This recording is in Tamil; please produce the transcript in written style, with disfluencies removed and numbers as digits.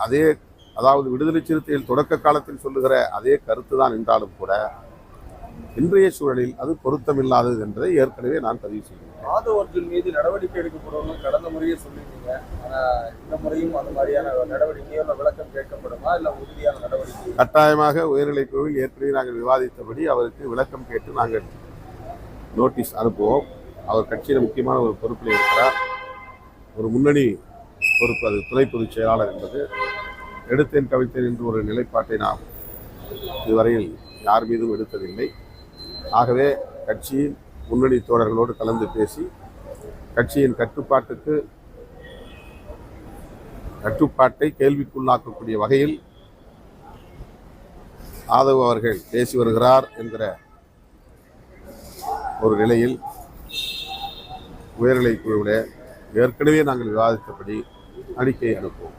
அதே அதாவது விடுதலை சிறுத்தைகள் தொடக்க காலத்தில் சொல்லுகிற அதே கருத்து தான் என்றாலும் கூட இன்றைய சூழலில் அது பொருத்தமில்லாதது என்பதை ஏற்கனவே நான் பதிவு செய்கிறேன். ஆதவ் அர்ஜுன் மீது நடவடிக்கை எடுக்கப்படும் கடந்த முறையே சொல்லியிருந்தீங்க. இந்த முறையும் அந்த மாதிரியான நடவடிக்கையோ விளக்கம் கேட்கப்படுமா இல்ல உறுதியான நடவடிக்கை? கட்டாயமாக உயர்நிலைக்குழுவில் ஏற்கனவே நாங்கள் விவாதித்தபடி அவருக்கு விளக்கம் கேட்டு நாங்கள் நோட்டீஸ் அனுப்புவோம். அவர் கட்சியில் முக்கியமான ஒரு பொறுப்பில் இருக்கிறார். ஒரு முன்னணி பொறுப்பு, அது துணை பொதுச் செயலாளர் என்பது. எடுத்தேன் கவித்தேன் என்று ஒரு நிலைப்பாட்டை நாம் இதுவரையில் யார் மீதும் எடுத்ததில்லை. ஆகவே கட்சியின் முன்னணி தோழர்களோடு கலந்து பேசி கட்சியின் கட்டுப்பாட்டை கேள்விக்குள்ளாக்கக்கூடிய வகையில் ஆதவ் அவர்கள் பேசி வருகிறார் என்கிற ஒரு நிலையில் உயர்நிலைக் குழுவிலே ஏற்கனவே நாங்கள் விவாதித்தபடி அறிக்கையை அனுப்புவோம்.